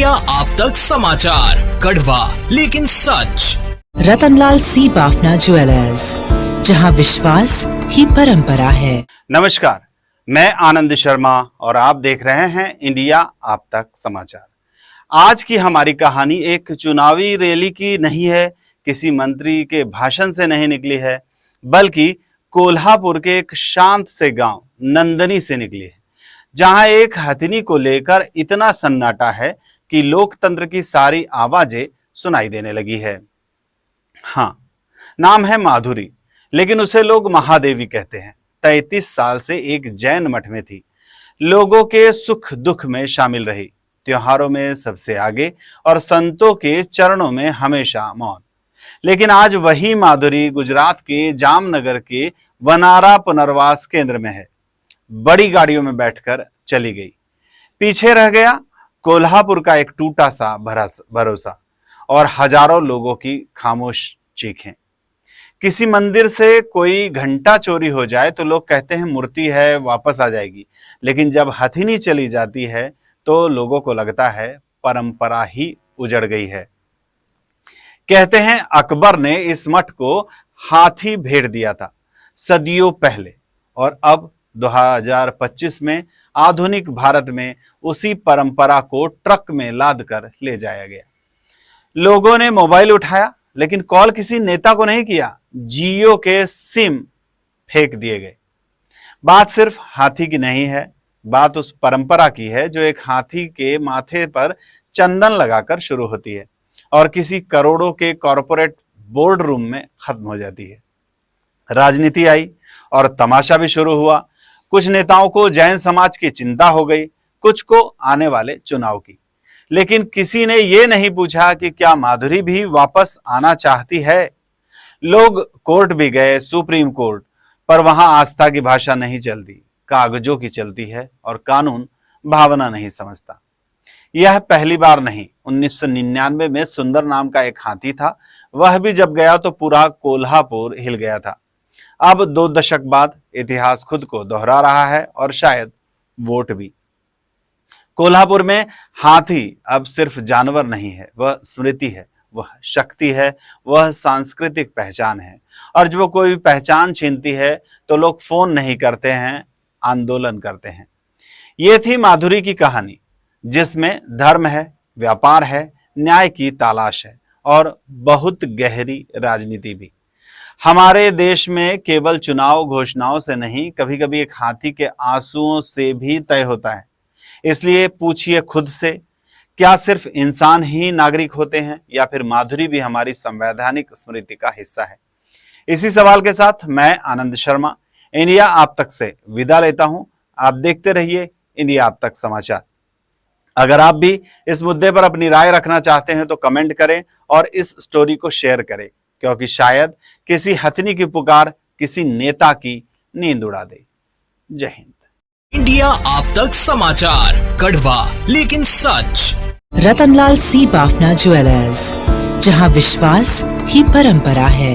India आप तक समाचार, कड़वा लेकिन सच। रतनलाल सी बाफना ज्वेलर्स, जहां विश्वास ही परंपरा है। नमस्कार, मैं आनंद शर्मा और आप देख रहे हैं इंडिया आप तक समाचार। आज की हमारी कहानी एक चुनावी रैली की नहीं है, किसी मंत्री के भाषण से नहीं निकली है, बल्कि कोल्हापुर के एक शांत से गांव नंदनी से निकली है, जहां एक हथिनी को लेकर इतना सन्नाटा है कि लोकतंत्र की सारी आवाजें सुनाई देने लगी है। हाँ, नाम है माधुरी, लेकिन उसे लोग महादेवी कहते हैं। 33 साल से एक जैन मठ में थी, लोगों के सुख दुख में शामिल रही, त्योहारों में सबसे आगे और संतों के चरणों में हमेशा मौन। लेकिन आज वही माधुरी गुजरात के जामनगर के वनारा पुनर्वास केंद्र में है। बड़ी गाड़ियों में बैठकर चली गई, पीछे रह गया कोल्हापुर का एक टूटा सा भरोसा और हजारों लोगों की खामोश चीखें। किसी मंदिर से कोई घंटा चोरी हो जाए तो लोग कहते हैं मूर्ति है, वापस आ जाएगी, लेकिन जब हथिनी चली जाती है तो लोगों को लगता है परंपरा ही उजड़ गई है। कहते हैं अकबर ने इस मठ को हाथी भेड़ दिया था सदियों पहले, और अब 2025 में आधुनिक भारत में उसी परंपरा को ट्रक में लाद कर ले जाया गया। लोगों ने मोबाइल उठाया, लेकिन कॉल किसी नेता को नहीं किया, जियो के सिम फेंक दिए गए। बात सिर्फ हाथी की नहीं है, बात उस परंपरा की है जो एक हाथी के माथे पर चंदन लगाकर शुरू होती है और किसी करोड़ों के कॉरपोरेट बोर्ड रूम में खत्म हो जाती है। राजनीति आई और तमाशा भी शुरू हुआ। कुछ नेताओं को जैन समाज की चिंता हो गई, कुछ को आने वाले चुनाव की, लेकिन किसी ने यह नहीं पूछा कि क्या माधुरी भी वापस आना चाहती है। लोग कोर्ट भी गए, सुप्रीम कोर्ट, पर वहां आस्था की भाषा नहीं चलती, कागजों की चलती है और कानून भावना नहीं समझता। यह पहली बार नहीं, 1999 में सुंदर नाम का एक हाथी था, वह भी जब गया तो पूरा कोल्हापुर हिल गया था। अब 2 दशक बाद इतिहास खुद को दोहरा रहा है और शायद वोट भी। कोल्हापुर में हाथी अब सिर्फ जानवर नहीं है, वह स्मृति है, वह शक्ति है, वह सांस्कृतिक पहचान है। और जब कोई पहचान छीनती है तो लोग फोन नहीं करते हैं, आंदोलन करते हैं। ये थी माधुरी की कहानी, जिसमें धर्म है, व्यापार है, न्याय की तलाश है और बहुत गहरी राजनीति भी। हमारे देश में केवल चुनाव घोषणाओं से नहीं, कभी कभी एक हाथी के आंसुओं से भी तय होता है। इसलिए पूछिए खुद से, क्या सिर्फ इंसान ही नागरिक होते हैं या फिर माधुरी भी हमारी संवैधानिक स्मृति का हिस्सा है? इसी सवाल के साथ मैं आनंद शर्मा इंडिया आप तक से विदा लेता हूं। आप देखते रहिए इंडिया आप तक समाचार। अगर आप भी इस मुद्दे पर अपनी राय रखना चाहते हैं तो कमेंट करें और इस स्टोरी को शेयर करें, क्योंकि शायद किसी हथिनी की पुकार किसी नेता की नींद उड़ा दे। जय हिंद। इंडिया आप तक समाचार, कड़वा लेकिन सच। रतनलाल सी बाफना ज्वेलर्स, जहां विश्वास ही परंपरा है।